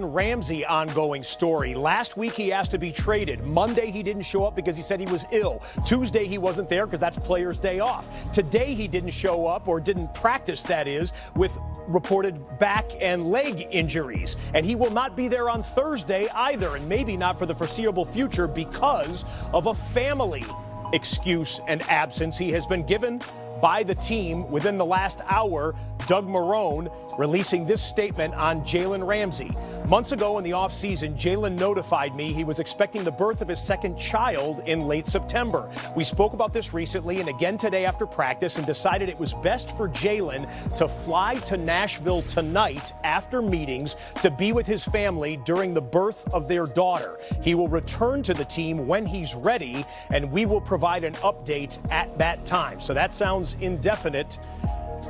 Jalen Ramsey ongoing story. Last week he asked to be traded. Monday he didn't show up because he said he was ill. Tuesday he wasn't there because that's players' day off. Today he didn't show up, or didn't practice, that is, with reported back and leg injuries. And he will not be there on Thursday either, and maybe not for the foreseeable future because of a family excuse and absence he has been given by the team within the last hour. Doug Marrone releasing this statement on Jalen Ramsey. Months ago in the offseason, Jalen notified me he was expecting the birth of his second child in late September. We spoke about this recently and again today after practice, and decided it was best for Jalen to fly to Nashville tonight after meetings to be with his family during the birth of their daughter. He will return to the team when he's ready, and we will provide an update at that time. So that sounds indefinite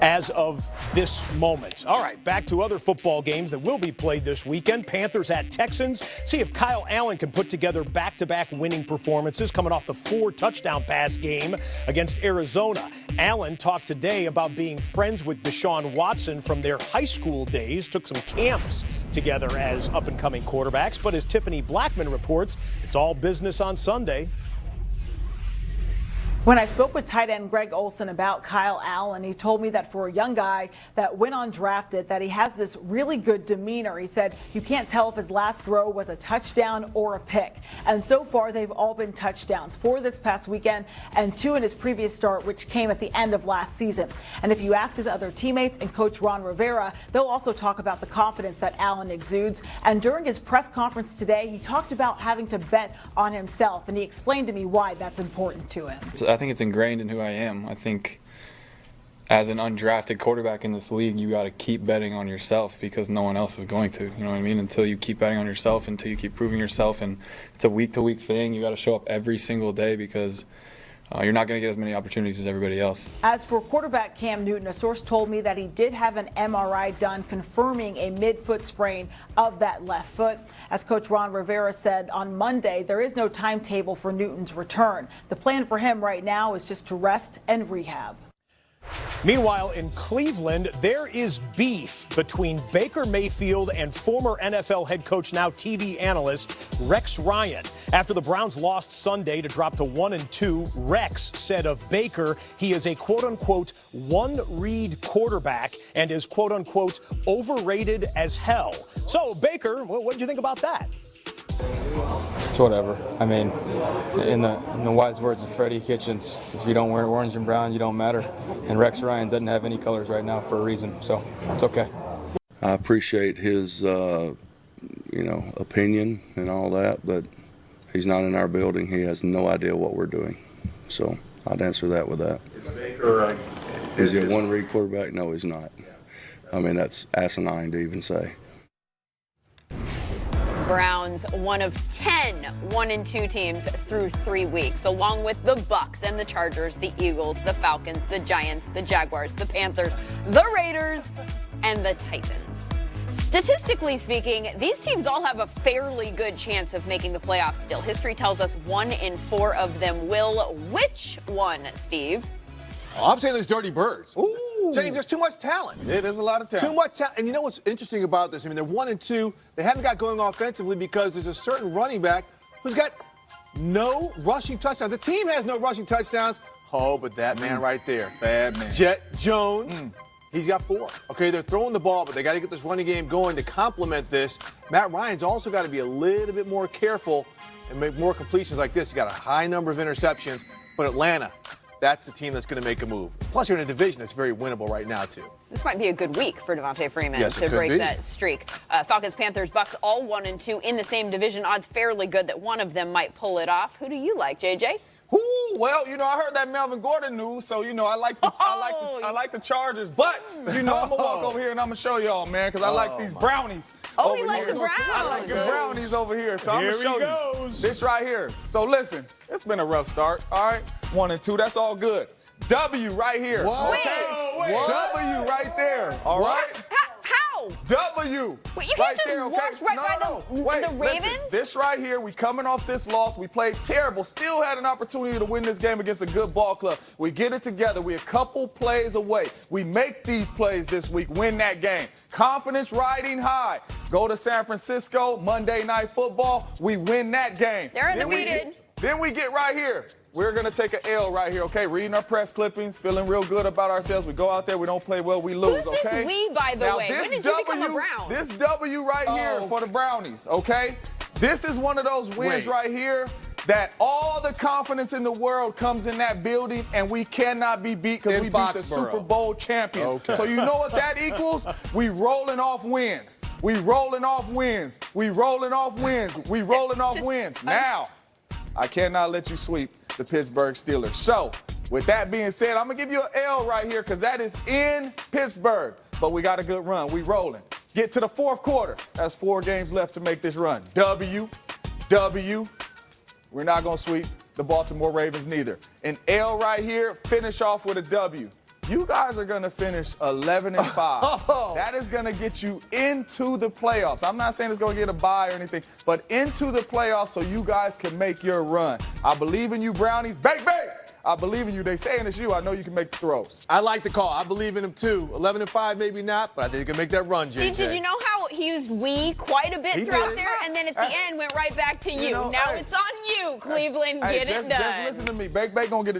as of this moment. All right, back to other football games that will be played this weekend. Panthers at Texans. See if Kyle Allen can put together back-to-back winning performances coming off the 4-touchdown pass game against Arizona. Allen talked today about being friends with Deshaun Watson from their high school days, took some camps together as up-and-coming quarterbacks. But as Tiffany Blackman reports, it's all business on Sunday. When I spoke with tight end Greg Olsen about Kyle Allen, he told me that for a young guy that went undrafted, that he has this really good demeanor. He said you can't tell if his last throw was a touchdown or a pick. And so far, they've all been touchdowns, 4 this past weekend and 2 in his previous start, which came at the end of last season. And if you ask his other teammates and coach Ron Rivera, they'll also talk about the confidence that Allen exudes. And during his press conference today, he talked about having to bet on himself, and he explained to me why that's important to him. I think it's ingrained in who I am. I think as an undrafted quarterback in this league, you got to keep betting on yourself because no one else is going to. You know what I mean? Until you keep betting on yourself, until you keep proving yourself. And it's a week-to-week thing. You got to show up every single day because you're not going to get as many opportunities as everybody else. As for quarterback Cam Newton, a source told me that he did have an MRI done confirming a mid-foot sprain of that left foot. As Coach Ron Rivera said on Monday, there is no timetable for Newton's return. The plan for him right now is just to rest and rehab. Meanwhile, in Cleveland, there is beef between Baker Mayfield and former NFL head coach, now TV analyst, Rex Ryan. After the Browns lost Sunday to drop to 1-2, Rex said of Baker he is a quote-unquote one-read quarterback and is quote-unquote overrated as hell. So, Baker, what did you think about that? It's whatever. I mean, in the wise words of Freddie Kitchens, if you don't wear orange and brown, you don't matter. And Rex Ryan doesn't have any colors right now for a reason, so it's okay. I appreciate his, opinion and all that, but he's not in our building. He has no idea what we're doing. So I'd answer that with that. Is he a one-read quarterback? No, he's not. I mean, that's asinine to even say. Browns, one of 10 1-2 teams through 3 weeks, along with the Bucs and the Chargers, the Eagles, the Falcons, the Giants, the Jaguars, the Panthers, the Raiders, and the Titans. Statistically speaking, these teams all have a fairly good chance of making the playoffs still. History tells us 1 in 4 of them will. Which one, Steve? Oh, I'm saying there's Dirty Birds. Ooh. James, there's too much talent. It is a lot of talent. Too much talent. And you know what's interesting about this? I mean, they're 1-2. They haven't got going offensively because there's a certain running back who's got no rushing touchdowns. The team has no rushing touchdowns. Oh, but that man right there. Bad man. Jet Jones. He's got 4. Okay, they're throwing the ball, but they got to get this running game going to complement this. Matt Ryan's also got to be a little bit more careful and make more completions like this. He's got a high number of interceptions. But Atlanta, that's the team that's going to make a move. Plus, you're in a division that's very winnable right now, too. This might be a good week for Devontae Freeman to could break be. that streak. Falcons, Panthers, Bucs, all 1-2 in the same division. Odds fairly good that one of them might pull it off. Who do you like, JJ? Ooh, well, I heard that Melvin Gordon news, so I like the Chargers. But I'm gonna walk over here and I'm gonna show y'all, man, because I like these brownies. Oh, we like the Browns. I like the brownies over here, so I'm gonna show you this right here. So listen, it's been a rough start. All right, 1-2, that's all good. W right here. What? Okay. Wait. W right there. All right. How? W. Wait, you can't just walk right by the Ravens? Listen, this right here, we coming off this loss. We played terrible. Still had an opportunity to win this game against a good ball club. We get it together. We're a couple plays away. We make these plays this week, win that game. Confidence riding high. Go to San Francisco, Monday Night Football. We win that game. They're undefeated. Then we get right here. We're going to take an L right here, okay? Reading our press clippings, feeling real good about ourselves. We go out there, we don't play well, we lose, Who's okay? this we, by the way? When did you become a Brown? This W right here for the Brownies, okay? This is one of those wins right here that all the confidence in the world comes in that building, and we cannot be beat because we beat the Super Bowl champions. Okay. So you know what that equals? We rolling off wins. We rolling off wins. We rolling off wins. We rolling off wins. Now, I cannot let you sweep the Pittsburgh Steelers. So, with that being said, I'm going to give you an L right here because that is in Pittsburgh. But we got a good run. We rolling. Get to the fourth quarter. That's 4 games left to make this run. W. We're not going to sweep the Baltimore Ravens neither. An L right here, finish off with a W. You guys are going to finish 11-5. That is going to get you into the playoffs. I'm not saying it's going to get a bye or anything, but into the playoffs so you guys can make your run. I believe in you, Brownies. Bang, bang! I believe in you. They saying it's you. I know you can make the throws. I like the call. I believe in him, too. 11-5, maybe not, but I think he can make that run, JJ. Steve, did you know how he used we quite a bit throughout there, and then at the end went right back to you? Now it's on you, Cleveland. Get it done. Just listen to me. Bang, bang, gonna get it done.